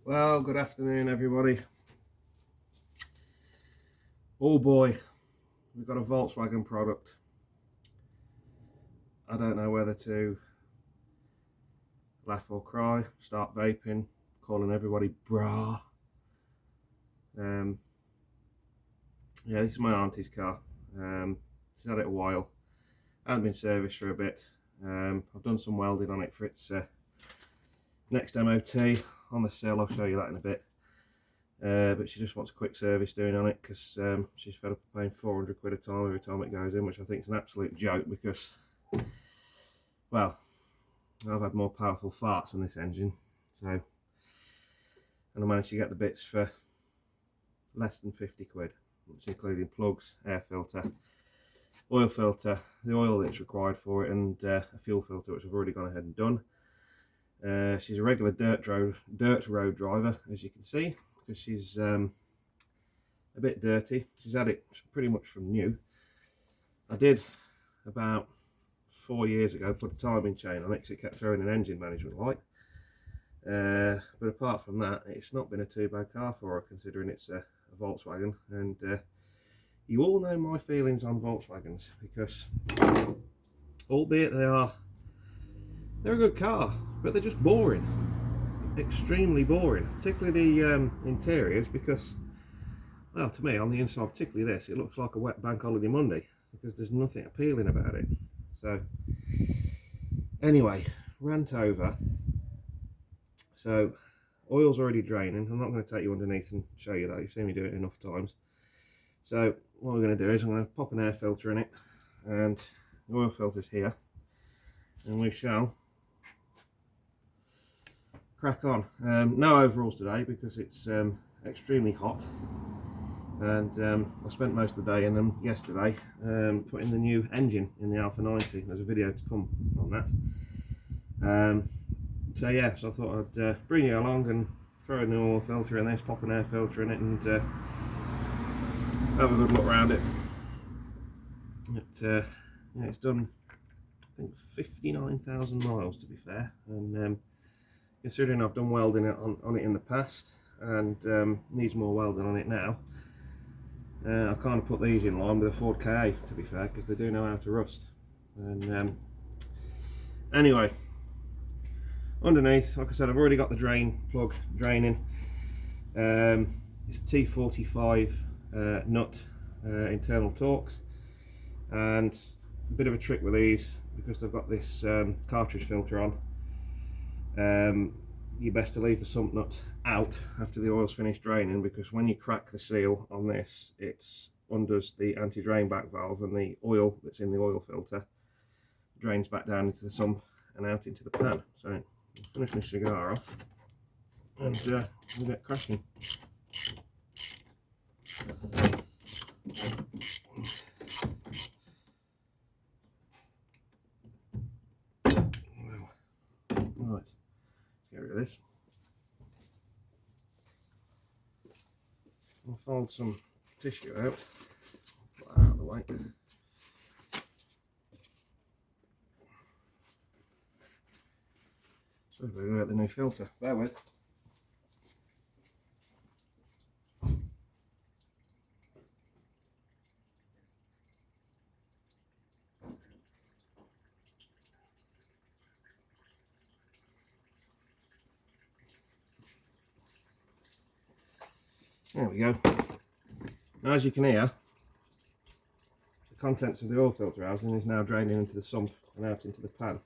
Well, good afternoon, everybody. Oh boy, we've got a Volkswagen product. I don't know whether to laugh or cry, start vaping, calling everybody brah. Yeah, this is my auntie's car. She's had it a while. Hasn't been serviced for a bit. I've done some welding on it for its next MOT on the sale. I'll show you that in a bit. But she just wants a quick service doing on it because she's fed up paying 400 quid a time every time it goes in, which I think is an absolute joke because, well, I've had more powerful farts in this engine, so, and I managed to get the bits for less than 50 quid. It's including plugs, air filter, oil filter, the oil that's required for it, and a fuel filter, which I've already gone ahead and done. She's a regular dirt road driver, as you can see, because she's a bit dirty. She's had it pretty much from new. I did about 4 years ago put a timing chain on it because it kept throwing an engine management light. But apart from that, it's not been a too bad car for her, considering it's a Volkswagen. And you all know my feelings on Volkswagens, because albeit they're a good car, but they're just boring, extremely boring, particularly the interiors, because, well, to me, on the inside, particularly this, it looks like a wet bank holiday Monday, because there's nothing appealing about it. So anyway, rant over. So oil's already draining. I'm not going to take you underneath and show you that. You've seen me do it enough times. So what we're going to do is I'm going to pop an air filter in it, and the oil filter's here, and we shall crack on. No overalls today because it's extremely hot, and I spent most of the day in them yesterday putting the new engine in the Alfa 90. There's a video to come on that. So yeah, so I thought I'd bring you along and throw a new oil filter in this, pop an air filter in it, and have a good look around it. Yeah, it's done, I think, 59,000 miles to be fair, and considering I've done welding on it in the past and needs more welding on it now, I kind of put these in line with a Ford KA, to be fair, because they do know how to rust. And anyway, underneath, like I said, I've already got the drain plug draining. It's a T45 nut internal Torx, and a bit of a trick with these, because they've got this cartridge filter on, you're best to leave the sump nut out after the oil's finished draining, because when you crack the seal on this, it undoes the anti-drain back valve, and the oil that's in the oil filter drains back down into the sump and out into the pan. So I'll finish my cigar off and we'll get cracking. Right, let's get rid of this. I'll fold some tissue out of the way. So we're going to get the new filter. Bear with. There we go. Now, as you can hear, the contents of the oil filter housing is now draining into the sump and out into the pan.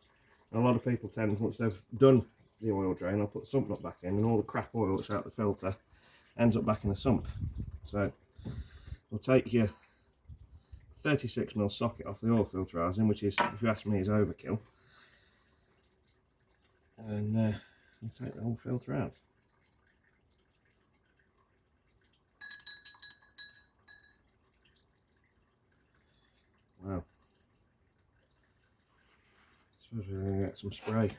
And a lot of people tend, once they've done the oil drain, I'll put the sump nut back in, and all the crap oil that's out the filter ends up back in the sump. So we'll take your 36mm socket off the oil filter housing, which is, if you ask me, is overkill, and we'll take the whole filter out. Wow. I suppose we're going to get some spray.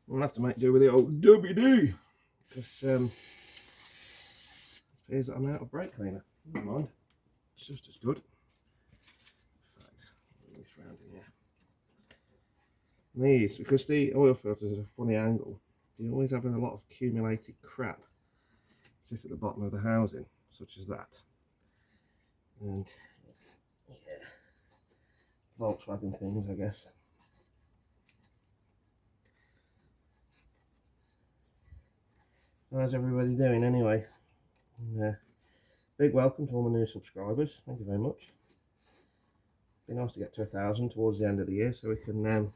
We'll have to make do with the old WD because it appears that I'm out of brake cleaner. Never mind, it's just as good. In fact, move this round in here. These, because the oil filters are a funny angle, you always have a lot of accumulated crap sit at the bottom of the housing, such as that. And yeah, Volkswagen things, I guess. How's everybody doing anyway? And, big welcome to all my new subscribers. Thank you very much. Be nice to get to 1,000 towards the end of the year, so we can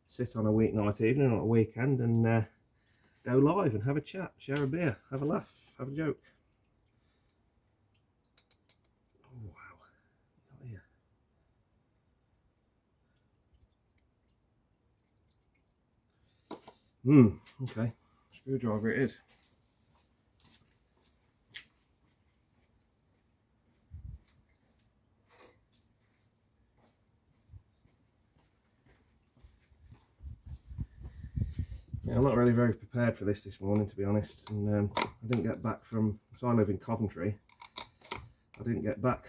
sit on a weeknight evening or a weekend and go live and have a chat, share a beer, have a laugh, have a joke. Oh, wow. Oh, yeah. Okay. Screwdriver it is. Yeah, I'm not really very prepared for this morning, to be honest, and I didn't get back from, so I live in Coventry, I didn't get back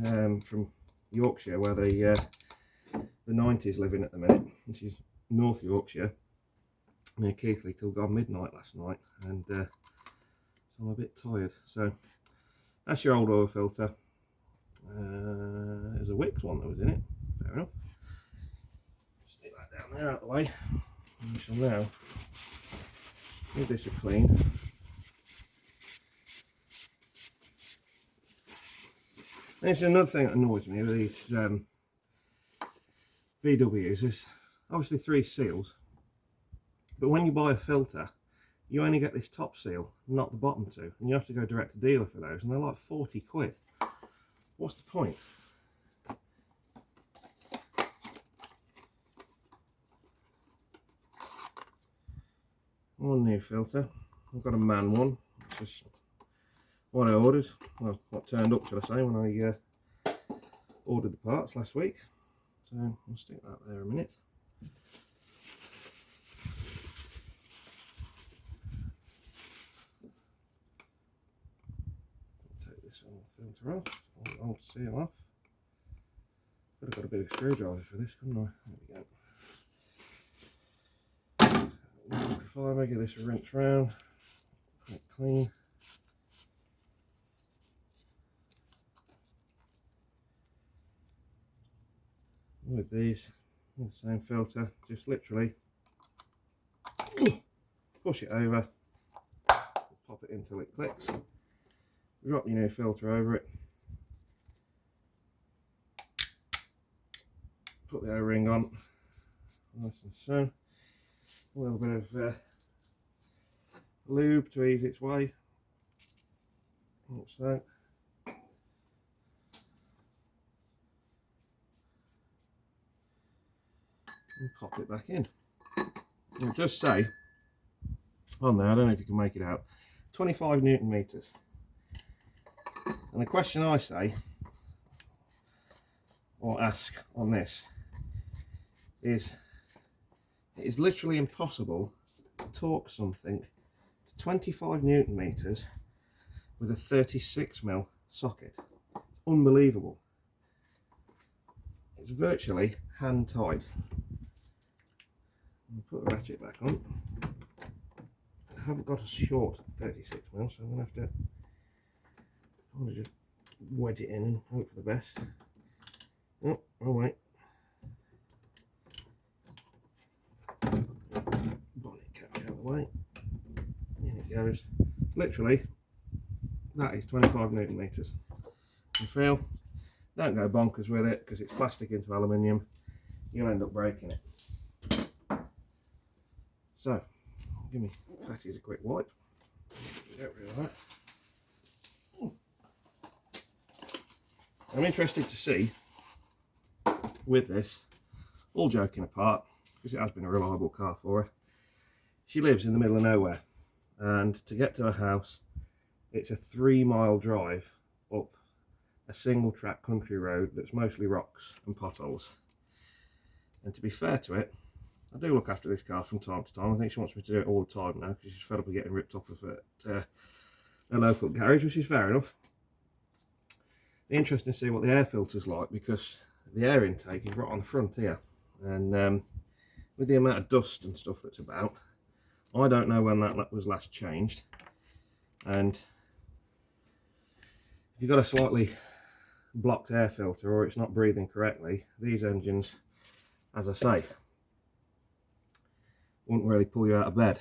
from Yorkshire where the 90s living at the minute, which is North Yorkshire, near Keighley, till gone midnight last night, and so I'm a bit tired. So that's your old oil filter. There's a Wicks one that was in it, fair enough. Stick that down there out of the way. We shall now give this a clean. There's another thing that annoys me with these VWs is obviously 3 seals, but when you buy a filter you only get this top seal, not the bottom 2, and you have to go direct to dealer for those, and they're like 40 quid. What's the point? One new filter. I've got a man one, which is what I ordered. Well, what turned up, should I say, when I ordered the parts last week. So I'll stick that there a minute. Take this filter off, old seal off. Could have got a bit of screwdriver for this, couldn't I? There we go. Fire, give this a rinse round, quite clean. With these, with the same filter, just literally push it over, pop it until it clicks, drop your new filter over it, put the O-ring on, nice and so. A little bit of lube to ease its way, like so. And pop it back in. And it does say on there, I don't know if you can make it out, 25 Newton meters. And the question I say, or ask on this, is it is literally impossible to torque something to 25 Newton meters with a 36mm socket. It's unbelievable. It's virtually hand tied. I'll put the ratchet back on. I haven't got a short 36mm, so I'm going to have to kind of just wedge it in and hope for the best. Oh wait. Bonnet catch out of the way. In it goes. Literally, that is 25 Newton meters. You feel? Don't go bonkers with it because it's plastic into aluminium. You'll end up breaking it. So, give me Patty's a quick wipe. Get rid of that. I'm interested to see with this, all joking apart, because it has been a reliable car for her. She lives in the middle of nowhere, and to get to her house, it's a 3-mile drive up a single track country road that's mostly rocks and potholes. And to be fair to it, I do look after this car from time to time. I think she wants me to do it all the time now because she's fed up of getting ripped off of at a local garage, which is fair enough. Interesting to see what the air filter's like, because the air intake is right on the front here, and with the amount of dust and stuff that's about, I don't know when that was last changed. And if you've got a slightly blocked air filter or it's not breathing correctly, these engines, as I say, wouldn't really pull you out of bed.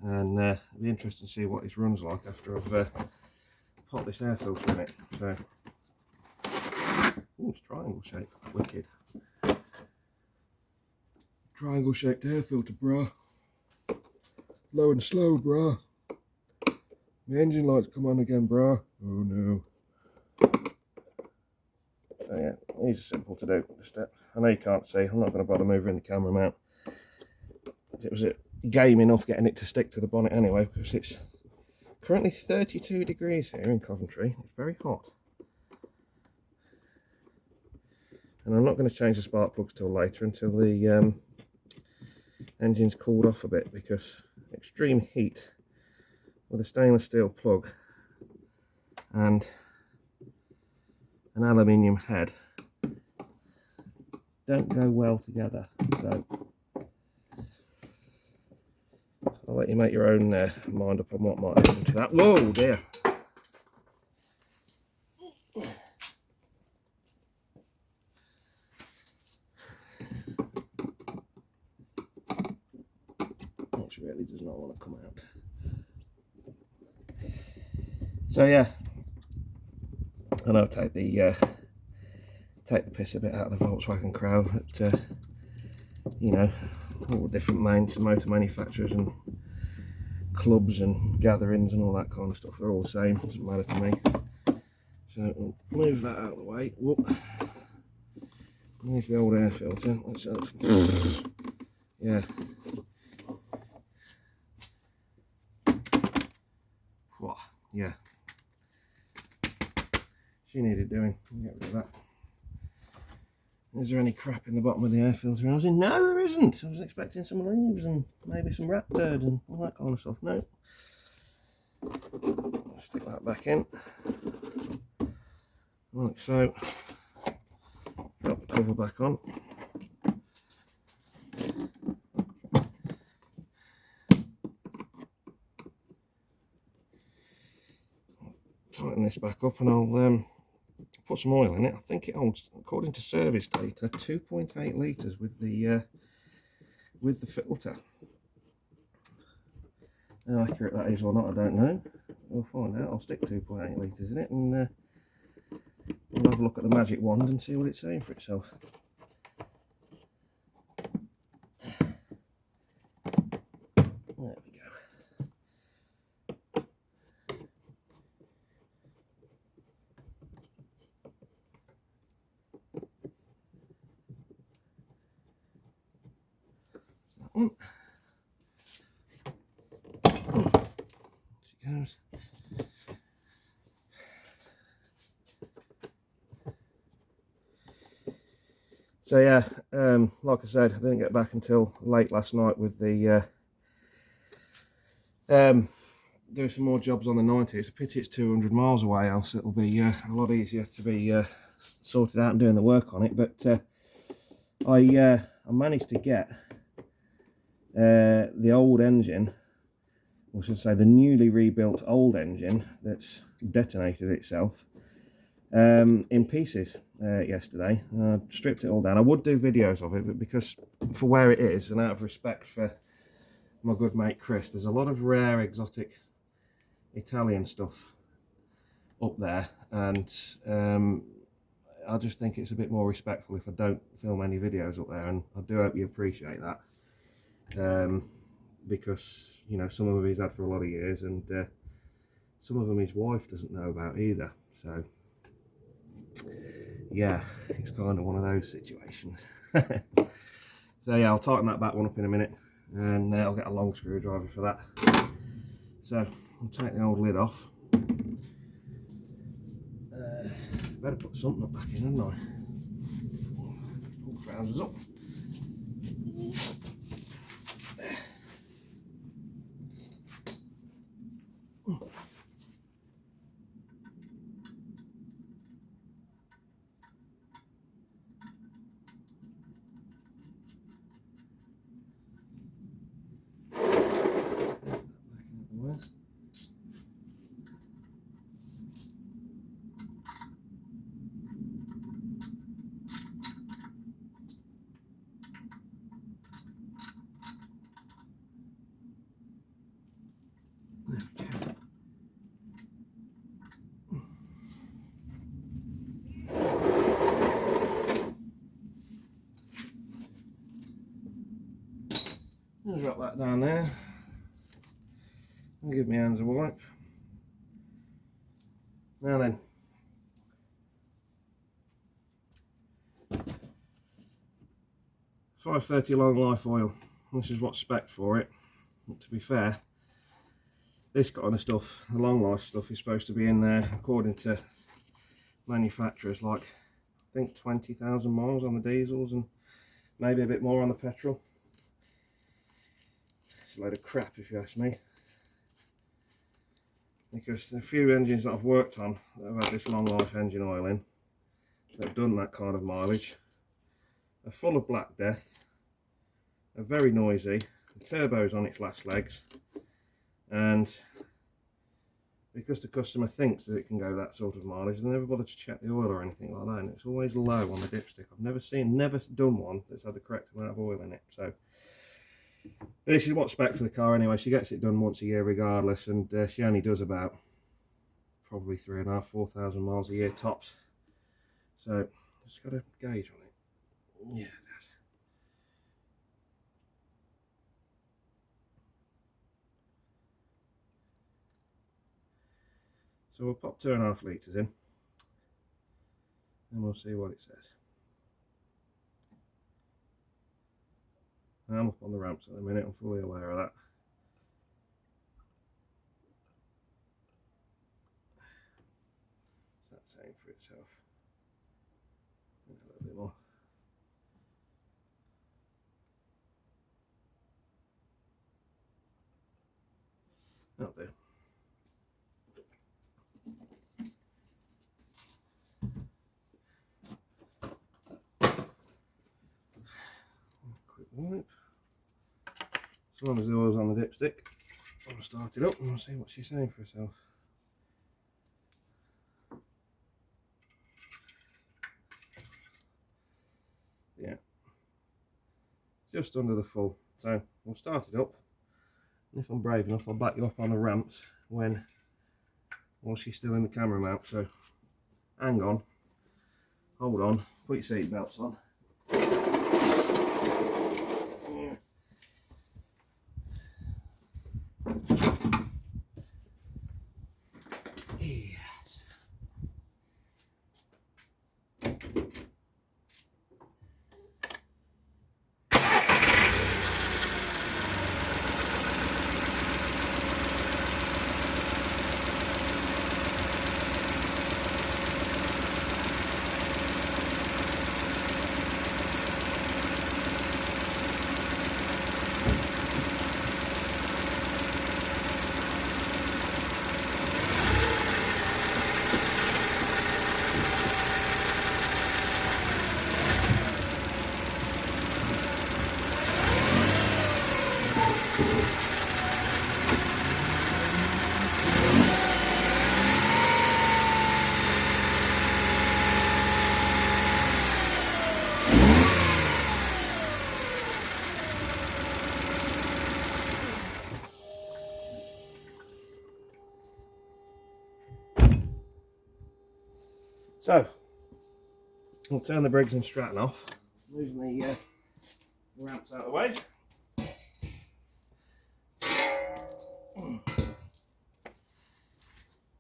And it'd be interesting to see what this runs like after I've popped this air filter in it. So, ooh, it's triangle shaped, wicked. Triangle shaped air filter, bruh. Low and slow, bruh. The engine lights come on again, bruh. Oh no. So yeah, these are simple to do. I know you can't see, I'm not going to bother moving the camera mount. It was a game enough getting it to stick to the bonnet anyway, because it's currently 32 degrees here in Coventry. It's very hot. And I'm not going to change the spark plugs till later, until the engine's cooled off a bit, because extreme heat with a stainless steel plug and an aluminium head don't go well together. So I'll let you make your own mind up on what might happen to that. Whoa, dear. This really does not want to come out. So yeah, I know take the piss a bit out of the Volkswagen crowd, but you know, all the different motor manufacturers and clubs and gatherings and all that kind of stuff, they're all the same, doesn't matter to me. So we'll move that out of the way. Whoop. There's the old air filter. Yeah. Yeah. She needed doing. I'll get rid of that. Is there any crap in the bottom of the air filter housing? No, there isn't. I was expecting some leaves and maybe some rat turd and all that kind of stuff. No. Stick that back in. Like so. Drop the cover back on. Tighten this back up and I'll put some oil in it. I think it holds, according to service data, 2.8 litres with the filter. How accurate that is or not, I don't know. We'll find out. I'll stick 2.8 litres in it, and we'll have a look at the magic wand and see what it's saying for itself. There we go. That one. She goes. So yeah, like I said, I didn't get back until late last night with the doing some more jobs on the 90. It's a pity it's 200 miles away, else it'll be a lot easier to be sorted out and doing the work on it. But I managed to get the old engine, or should I say the newly rebuilt old engine that's detonated itself, in pieces yesterday. I stripped it all down. I would do videos of it, but because for where it is and out of respect for my good mate Chris, there's a lot of rare exotic Italian stuff up there, and I just think it's a bit more respectful if I don't film any videos up there, and I do hope you appreciate that, because you know, some of them he's had for a lot of years, and some of them his wife doesn't know about either. So yeah, it's kind of one of those situations. So yeah, I'll tighten that back one up in a minute, and I'll get a long screwdriver for that. So I'll take the old lid off. Better put something up back in, hadn't I? Pull the trousers up. I'll drop that down there and give my hands a wipe. Now then, $530 long life oil. This is what's spec'd for it. But to be fair, this kind of stuff, the long life stuff, is supposed to be in there according to manufacturers, like I think 20,000 miles on the diesels and maybe a bit more on the petrol. It's a load of crap if you ask me, because the few engines that I've worked on that have had this long life engine oil in, that have done that kind of mileage, are full of black death, are very noisy, the turbo's on its last legs, and because the customer thinks that it can go that sort of mileage, they never bother to check the oil or anything like that, and it's always low on the dipstick. I've never done one that's had the correct amount of oil in it. So this is what's spec for the car anyway. She gets it done once a year regardless, and she only does about probably 3,500–4,000 miles a year tops. So just got a gauge on it. Yeah. So we'll pop 2.5 litres in and we'll see what it says. I'm up on the ramps at the minute, I'm fully aware of that. What's that saying for itself? A little bit more. That'll do. Quick wipe. As long as the oil's on the dipstick, I'll start it up and we'll see what she's saying for herself. Yeah, just under the full. So we'll start it up, and if I'm brave enough, I'll back you up on the ramps while she's still in the camera mount. So hang on, hold on, put your seat belts on. So we'll turn the Briggs and Stratton off, move the ramps out of the way.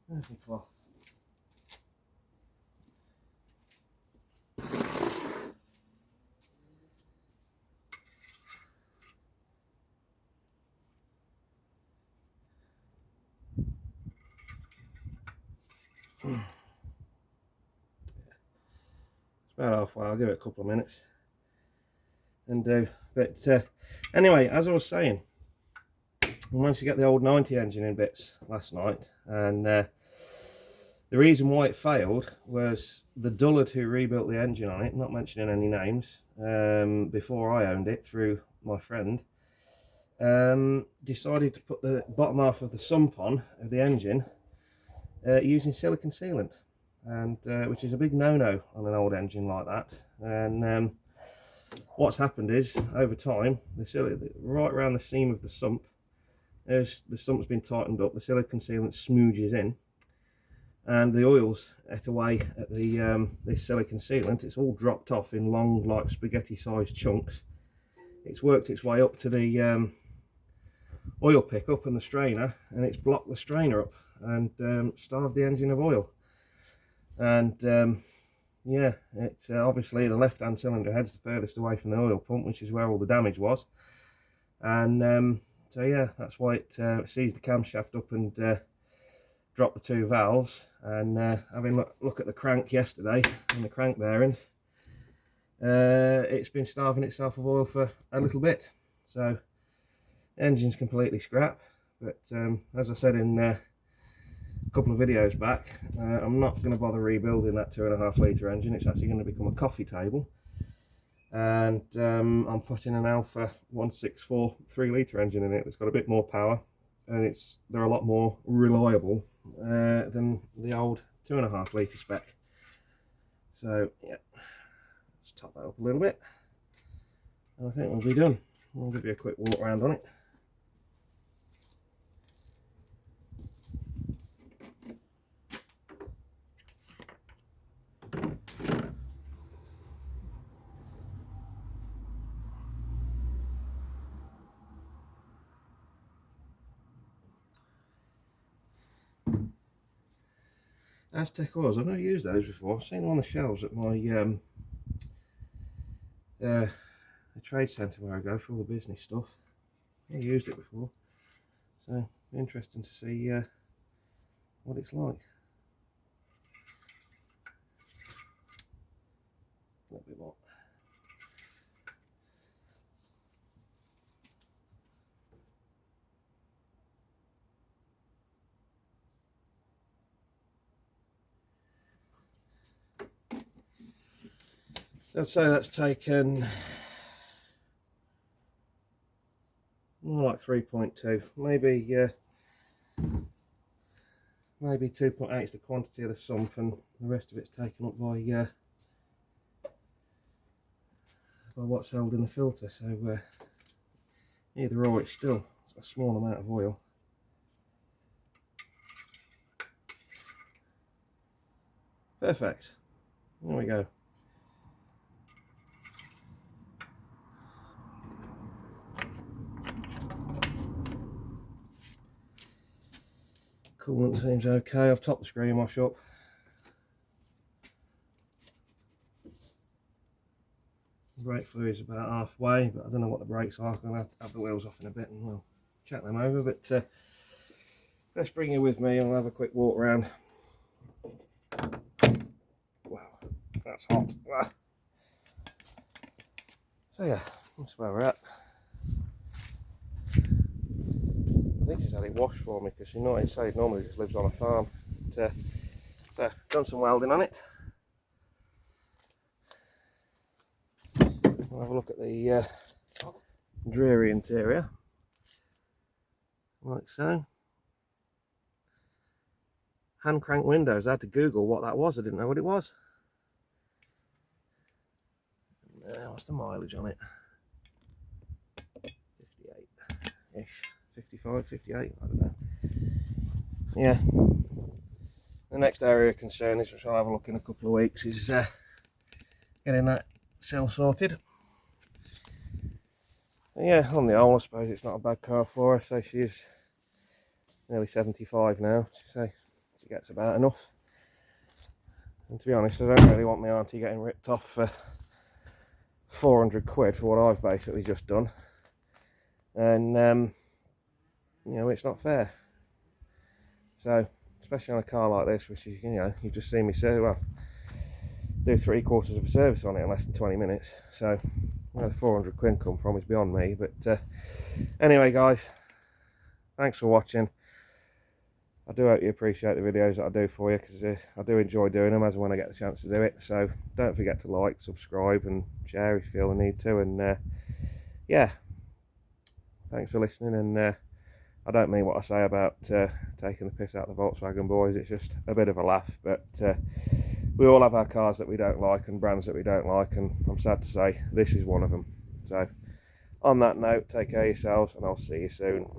There's the cloth. About halfway, I'll give it a couple of minutes and do. But anyway, as I was saying, I managed to get the old 90 engine in bits last night, and the reason why it failed was the dullard who rebuilt the engine on it, not mentioning any names, before I owned it through my friend, decided to put the bottom half of the sump on of the engine using silicon sealant. And which is a big no-no on an old engine like that. And what's happened is, over time, right around the seam of the sump, as the sump's been tightened up, the silicon sealant smooges in, and the oil's ate away at the this silicon sealant. It's all dropped off in long, like spaghetti-sized chunks it's worked its way up to the oil pickup and the strainer, and it's blocked the strainer up and starved the engine of oil. And yeah, it's obviously the left hand cylinder head's the furthest away from the oil pump, which is where all the damage was. And so yeah, that's why it seized the camshaft up and dropped the two valves. And having look at the crank yesterday and the crank bearings, it's been starving itself of oil for a little bit. So the engine's completely scrap. But as I said in a couple of videos back, I'm not going to bother rebuilding that 2.5 litre engine. It's actually going to become a coffee table, and I'm putting an Alfa 164 3 litre engine in it that's got a bit more power, and they're a lot more reliable than the old 2.5 litre spec. So yeah, let's top that up a little bit, and I think we'll be done. I'll give you a quick walk around on it. Aztec oils, I've never used those before. I've seen them on the shelves at my the trade centre where I go for all the business stuff. I've used it before, so interesting to see what it's like. A little bit more. I'd say that's taken more like 3.2, maybe 2.8 is the quantity of the sump, and the rest of it's taken up by what's held in the filter. So either or, it's still a small amount of oil. Perfect. There we go. Coolant seems okay. I've topped the screen wash up. Brake fluid's about halfway, but I don't know what the brakes are. I'm going to have the wheels off in a bit and we'll check them over. But let's bring you with me and we'll have a quick walk around. Wow, that's hot. Ah. So yeah, that's where we're at. I think she's had it washed for me, because you know inside normally just lives on a farm. But, so done some welding on it. We'll have a look at the dreary interior, like so. Hand crank windows. I had to Google what that was. I didn't know what it was. What's the mileage on it? 58-ish. 55, 58, I don't know. Yeah. The next area of concern is, which I'll have a look in a couple of weeks, is getting that sill sorted. And yeah, on the whole, I suppose it's not a bad car for her. So she is nearly 75 now, so she gets about enough. And to be honest, I don't really want my auntie getting ripped off for 400 quid for what I've basically just done. And you know, it's not fair. So, especially on a car like this, which is, you know, you've just seen me say, well, do 3/4 of a service on it in less than 20 minutes. So, where the 400 quid come from is beyond me. But anyway, guys, thanks for watching. I do hope you appreciate the videos that I do for you, because I do enjoy doing them as and when I get the chance to do it. So, don't forget to like, subscribe and share if you feel the need to. And yeah, thanks for listening. And I don't mean what I say about taking the piss out of the Volkswagen boys. It's just a bit of a laugh. But we all have our cars that we don't like and brands that we don't like, and I'm sad to say this is one of them. So on that note, take care of yourselves, and I'll see you soon.